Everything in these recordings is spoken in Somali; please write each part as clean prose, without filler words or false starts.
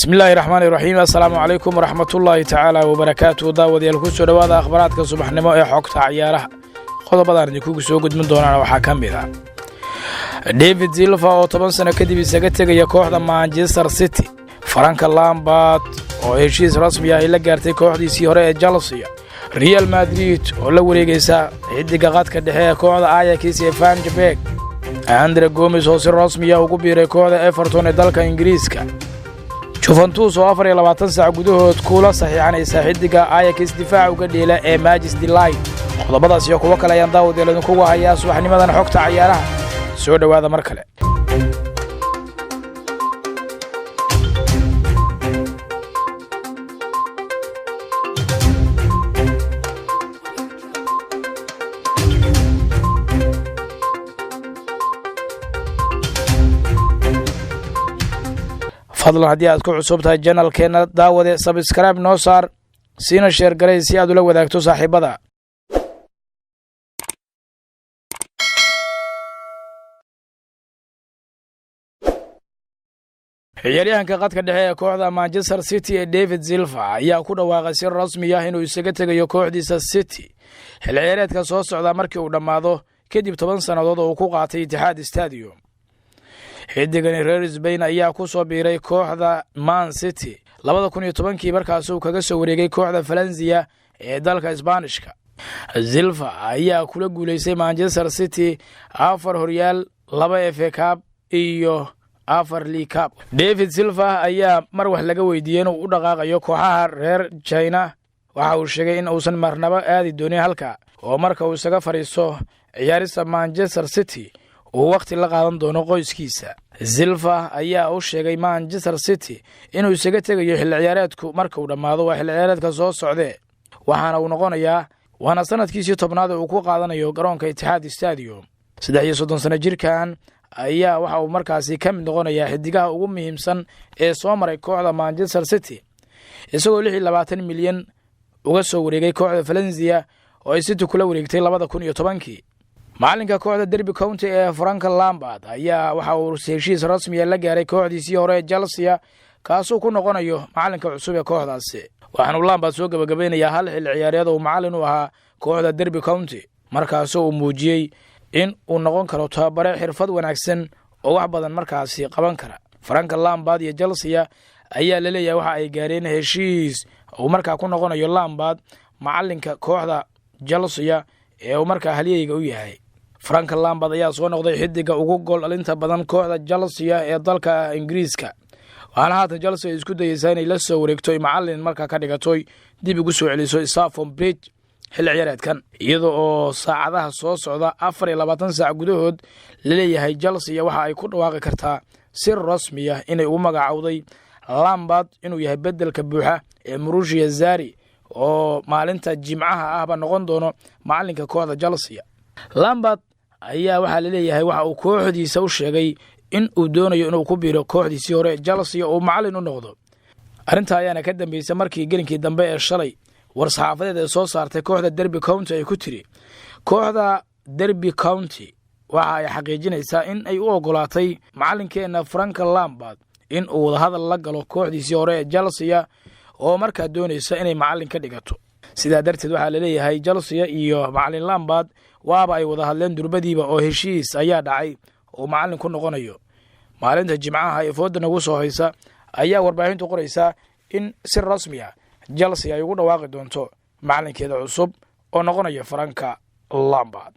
بسم الله الرحمن الرحيم السلام عليكم ورحمة الله تعالى وبركاته داوديال ku soo dhawaada akhbaraadka subaxnimo ee xogta ciyaaraha qodobadan idinku soo gudbin doonaan waxa kamid ah David Silva oo 10 sano kadib isaga tagay kooxda Manchester City Frank Lampard oo heshiis rasmi ah la gaartay kooxdiisii hore ee Chelsea Real Madrid oo la wareegaysa xidiga qadka dhexe ee kooxda Ajax ee Van de Beek Andre Gomes oo si rasmi ah ugu biiray kooxda Everton ee dalka Ingiriiska Juventus oo 24 saac gudahood kula saxiixanaysa xidiga Ajax difaac uga dheela ee Manchester Delight qodobadaas iyo kuwa kale ayaan daawadeen ku hayaa subaxnimadan xogta ciyaaraha soo dhawaada mar kale fadlan haddii aad ku cusub tahay channelkeena daawade subscribe noo saar siina share garay si aad ula wadaagto saaxiibada ciyaaryahanka qadka dhexe ee kooxda Manchester City ee David Silva ayaa ku dhawaaqay si rasmi ah inuu isaga tagayo kooxdiisa City xil ciyaareedka soo socda markii uu dhamaado kadib 10 sanadood oo uu ku qaatay Etihad Stadium xidigan reer Spain ayaa ku soo biiray kooxda Man City 2010kii markaas uu kaga soo wareegay kooxda Valencia ee dalka Isbaanishka Silva ayaa kula guuleysay Manchester City 4 horyaal 2 FA Cup iyo 4 League Cup David Silva ayaa mar wax laga weydiiyay inuu u dhaqaaqayo kooxaha reer China waxa uu sheegay in uusan marnaba aadi doonin halka oo marka uu isaga fariiso ciyaarista Manchester City oo waqti la qaadan doono qoyskiisa Silva ayaa u sheegay Manchester City inuu isaga tagayo xil ciyaareedku marka uu dhamaado waa xil ciyaareedka soo socday waxaana uu noqonayaa waana sanadkiisii 10aad uu ku qaadanayo garoonka Etihad Stadium 33 sano jirkaan ayaa waxa uu markaasi ka mid noqonayaa xidigaha ugu muhiimsan ee soo maray kooxda Manchester City isagoo 26 milyan uga soo wareegay kooxda Valencia oo ay City kula wareegtay 2010kii maalinka kooxda Derby County ee Frank Lampard ayaa waxa uu heshiis rasmi ah la gaaray kooxdiisii hore ee Chelsea kaasoo ku noqonayo maalinka cusub ee kooxdaasi waxaanu Lampard soo gabagabeynayaa hal xil ciyaareed oo macallin u ahaa kooxda Derby County markaasoo uu muujiyay in uu noqon karo tababare xirfad wanaagsan oo wax badan markaasi qaban kara Frank Lampard iyo Chelsea ayaa la leeyahay waxa ay gaareen heshiis oo markaa ku noqonayo Lampard macallinka kooxda Chelsea ee uu markaa halyeeyga u yahay Frank Lampard ayaa soo noqday xidiga ugu gool dhalinta badan kooxda Chelsea ee dalka Ingiriiska waxaana haatan Chelsea isku dayaysaa inay la soo wareegto macallin markaa ka dhigatoy dib ugu soo celiso Stamford Bridge xil ciyaareedkan iyadoo oo saacadaha soo socda 24 saac gudahood la leeyahay Chelsea waxa ay ku dhawaaqi kartaa si rasmi ah inay u magacawday Lampard inuu yahay bedelka buuxa ee Maurizio Sarri oo maalinta Jimcaha ahba noqon doono macallinka kooxda Chelsea Lampard ayaa waxa la leeyahay waxa uu kooxdiisa u sheegay in uu doonayo inuu ku biiro kooxdiisii hore Chelsea oo macallin u noqdo arinta ayaana ka dambeysay markii gelinkii dambe ee shalay war-saxaafadeed ee soo saartay kooxda Derby County ay ku tiri kooxda Derby County waxa ay xaqiijinaysaa in ay u ogolaatay macallinkeena Frank Lampard in uu wada hadal la galo kooxdiisii hore ee Chelsea oo markaa doonaysa inay macallin ka dhigato sida darteed waxa la leeyahay Chelsea iyo macallin Lampard waaba ay wada hadleen durbadiiba oo heshiis ayaa dhacay oo macallin ku noqonayo maalinta Jimcaha ee foodan ugu soo haysa ayaa warbaahintu qoraysa in si rasmi ah Chelsea ay ugu dhawaaqi doonto macallinkeeda cusub oo noqonaya Frank Lampard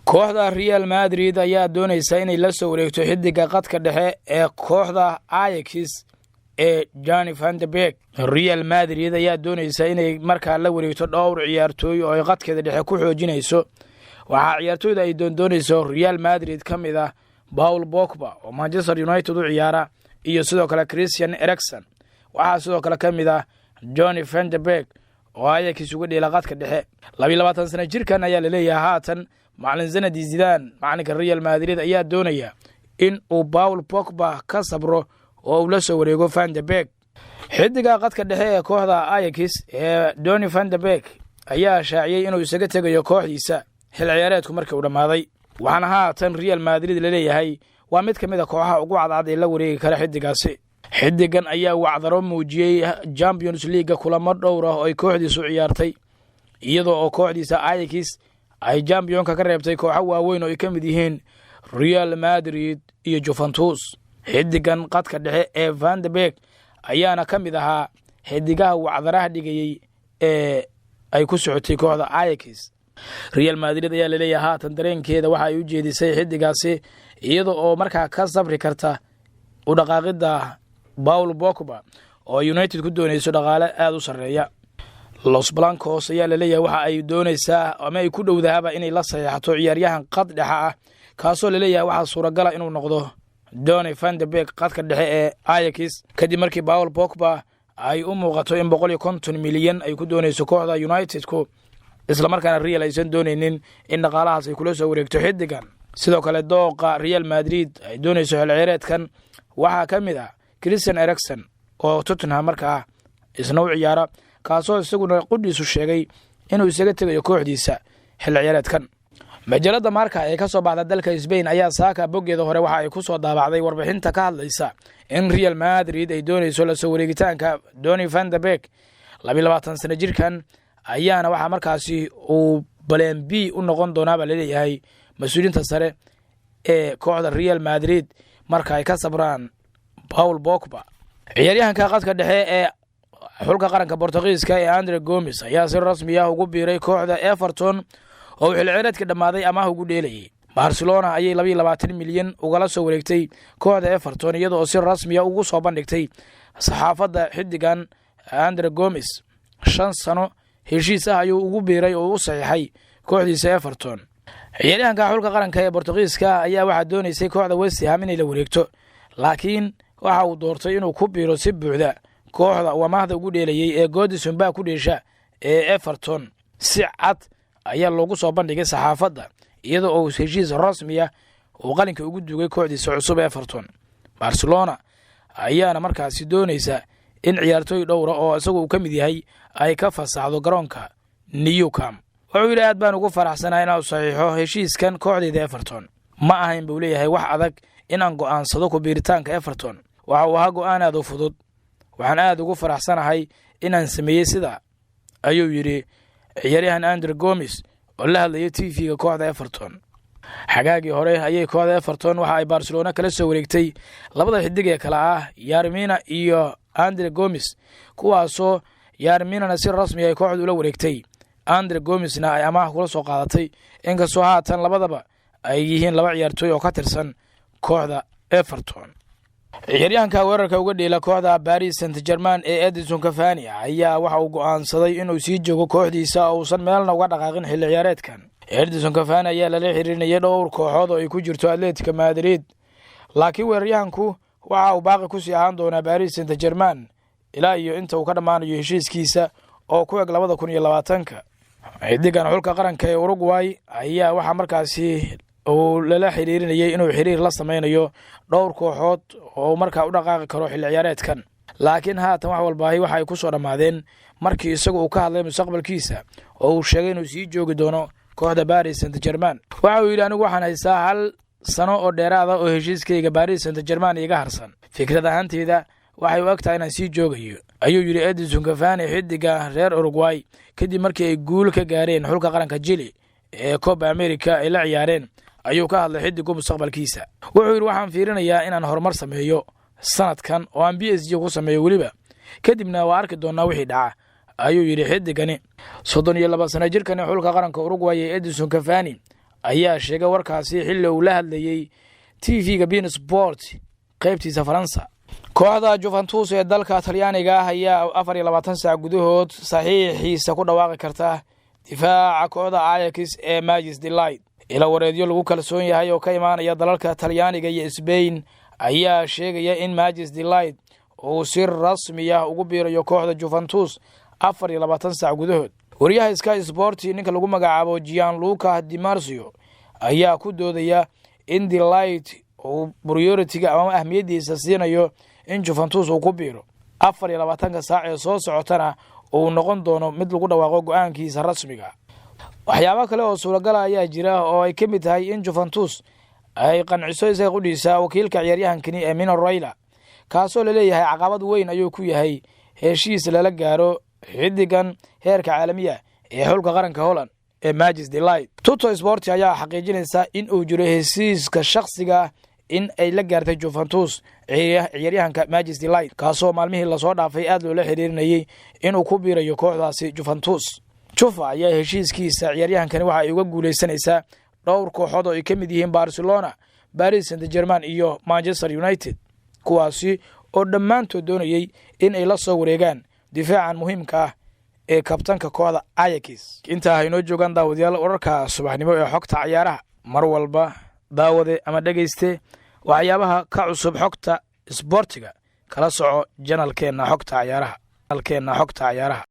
kooxda Real Madrid ayaa doonaysa inay la soo wareegto xidiga qadka dhexe ee kooxda Ajax ee Johnny Van de Beek Real Madrid ayaa doonaysa inay markaa la wareegto dhowr ciyaartooy oo ay qadkeeda dhexe ku xoojinayso waxa ciyaartooyda ay doonayso Real Madrid kamid ah Paul Pogba oo Manchester United u ciyaara iyo sidoo kale Christian Eriksen waxa sidoo kale kamid ah Johnny Van de Beek oo Ajax uga dheela qadka dhexe 22 sano jirkan ayaa la leeyahay haatan macallin Zinedine Zidane macallinka Real Madrid ayaa doonaya in uu Paul Pogba ka sabro oo uu la soo wareego Van de Beek xidiga qadka dhexe ee kooxda Ajax ee Johnny Van de Beek ayaa shaaciyay inuu isaga tagayo kooxdiisa xil ciyaareedku markii uu dhamaaday waxaana haatan Real Madrid la leeyahay waa mid kamid ah kooxaha ugu cadcad ee la wareegi kara xidigaasi xidigan ayaa wacdaro muujiyey Champions League kulamo dhowr ah oo ay kooxdiisu ciyaartay iyadoo oo kooxdiisa Ajax ay championka ka reebtay kooxo waaweyn oo ay ka mid yihiin Real Madrid iyo Juventus. xidigan qadka dhexe ee Van de Beek ayaana ka mid ahaa xidigaha wacdaraha dhigayay ee ay ku socotay kooxda Ajax. Real Madrid ayaa leeyahay haatan dareenkeeda waxa ay u jeedisay xidigaasi iyadoo oo markaa ka sabri karta u dhaqaaqida Paul Pogba oo United ku doonayso dhaqaale aad u sareeya. Los Blancos ayaa leeyahay waxa ay doonaysaa ama ay ku dhowdaaba inay la saxiixato ciyaaryahan qad dhexe ah kaasoo leeyahay waxa suuragal ah inuu noqdo Donny van de Beek qadka dhexe ee Ajax kadib markii Paul Pogba ay u muuqato in 150 milyan ay ku doonayso kooxda United ku isla markaana Real aysan doonaynin in dhaqaalahaas ay kula soo wareegto xidigan. sidoo kale dooqa Real Madrid ay doonayso xil ciyaareedkan waxa ka mid ah Christian Eriksen oo Tottenham markaa isna u ciyaara kaasoo isaguna qudhiisu sheegay inuu isaga tagayo kooxdiisa xil ciyaareedkan. majalada Marca ee ka soo baxda dalka Spain ayaa saaka bogeeda hore waxa ay ku soo daabacday warbixinta ka hadlaysa in Real Madrid ay doonayso la soo wareegitaanka Donny van de Beek 22 sano jirkan ayaana waxa markaasi uu plan B u noqon doona ba leeyahay mas'uuliyiinta sare ee kooxda Real Madrid marka ay ka sabraan Paul Pogba. ciyaaryahanka qadka dhexe ee xulka qaranka Portugiiska ee Andre Gomes ayaa si rasmi ah ugu biiray kooxda Everton oo xil ciyaareedkii dhamaaday ama ugu dheelayay. Barcelona ayay 22 milyan ugala soo wareegtay kooxda Everton iyadoo si rasmi ah ugu soo bandhigtay saxaafadda xidigan Andre Gomes 5 sano heshiis ah ayuu ugu biiray oo u saxiixay kooxdiisa Everton. ciyaaryahanka xulka qaranka ee Portugiiska ayaa waxa doonaysay kooxda West Ham inay la wareegto laakiin waxa uu doortay inuu ku biiro si buuxda kooxda wamaahda ugu dheelayay ee Goodison baa ku dheesha ee Everton. si cad ayaa loogu soo bandhigay saxaafadda iyadoo uu heshiis rasmi ah uu qalinka ugu dugay kooxdiisa cusub ee Everton. Barcelona ayaana markaasi doonaysa in ciyaartoy dhowr oo isagu ka mid yahay ay ka fasaxdo garoonka Nou Camp. wuxuu yiri aad baan ugu faraxsanahay inaan saxiixo heshiiskan kooxdeeda Everton. ma ahayn buu leeyahay wax adag inaan go'aansado ku biiritaanka Everton. waxa uu ahaa go'aan aad u fudud. waxaan aad ugu faraxsanahay inaan sameeyay sida ayuu yiri ciyaaryahan Andre Gomes oo la hadlayay TV-ga kooxda Everton. xagaagii hore ayay kooxda Everton waxa ay Barcelona kala soo wareegtay labada xidig ee kala ah Yarmina iyo Andre Gomes kuwaasoo Yarmina si rasmi ah kooxdu la wareegtay. Andre Gomesna ay amaah kula soo qaadatay inkastoo haatan labadaba ay yihiin laba ciyaartoy oo ka tirsan kooxda Everton. ciyaaryahanka weerarka uga dheela kooxda Paris Saint-Germain ee Edinson Cavani ayaa waxa uu go'aansaday inuu sii joogo kooxdiisa oo uusan meelna uga dhaqaaqin xilli ciyaareedkan. Edinson Cavani ayaa la xiriirinayay dhowr kooxood oo ay ku jirto Atletico Madrid laakiin weeraryahanku waxa uu baaqi ku sii ahaan doonaa Paris Saint-Germain ilaa iyo inta uu ka dhamaanayo heshiiskiisa oo ku eg 2020. xidigan xulka qaranka ee Uruguay ayaa waxa markaasi oo la xiriirinayay inuu xiriir la sameeyo dhowr kooxood oo markaa u dhaqaaqi karo xilli ciyaareedkan laakiin haatan wax walba waxa ay ku soo dhamaadeen markii isagu uu ka hadlay mustaqbalkiisa oo uu sheegay inuu sii joogi doono kooxda Paris Saint-Germain. waxa uu yiri anigu waxaan haystaa hal sano oo dheeraad ah oo heshiiskayga Paris Saint-Germain iga harsan. fikrad ahaanteeda waxay u egtahay inaan sii joogayo ayuu yiri Edinson Cavani xidiga reer Uruguay kadib markii ay guul ka gaareen xulka qaranka Chile ee Copa America ay la ciyaareen ayuu ka hadlay xidiga mustaqbalkiisa. wuxuu yiri waxaan fiirinayaa inaan horumar sameeyo sanadkan oo aan PSG ku sameeyo waliba kadibna waa arki doonaa wixii dhaca ayuu yiri xidigani 32 sano jirkan xulka qaranka Uruguay ee Edinson Cavani ayaa sheegay warkaasi xilli uu la hadlayay TV-ga beIN Sport qaybtiisa Faransa. kooxda Juventus ee dalka Talyaaniga ayaa 24 saac gudahood saxiixiisa ku dhawaaqi karta difaaca kooxda Ajax ee Matthijs de Ligt. ila wareedyo lagu kalsoon yahay oo ka imaanaya dalalka Talyaaniga iyo Spain ayaa sheegaya in Matthijs de Ligt uu si rasmi ah ugu biirayo kooxda Juventus 24 saac gudahood. wariyaha Sky Sport ninka lagu magacaabo Gianluca Di Marzio ayaa ku doodaya in de Ligt uu priority-ga ama ahmiyadiisa siinayo in Juventus uu ku biiro 24 saac ee soo socotana uu noqon doono mid lagu dhawaaqo go'aankiisa rasmiga. waxyaabo kale oo suuragal ah ayaa jira oo ay ka mid tahay in Juventus ay qanciso isaga qudhiisa wakiilka ciyaaryahankani Mino Raiola kaasoo la leeyahay caqabad weyn ayuu ku yahay heshiis lala gaaro xidigan heerka caalamiya ee xulka qaranka Holland ee Matthijs de Ligt. Tutto Sport ayaa xaqiijinaysa in uu jiro heshiiska shakhsiga in ay la gaartay Juventus ciyaaryahanka Matthijs de Ligt kaasoo maalmihii la soo dhaafay aad loo xiriirinayay inuu ku biirayo kooxdaasi Juventus. Juve ayaa heshiiskiisa ciyaaryahankani waxa ay uga guuleysanaysaa dhowr kooxood oo ay ka mid yihiin Barcelona, Paris Saint-Germain iyo Manchester United, kuwaasi oo dhammaantood doonayay in ay la soo wareegaan difaacan muhiimka ah ee kabtanka kooxda Ajax. Inta ay noo joogaan daawadayaal wararka subaxnimo ee xogta ciyaaraha, mar walba daawade ama dhageyste waxyaabaha ka cusub xogta isboortiga kala soco channelkeena xogta ciyaaraha.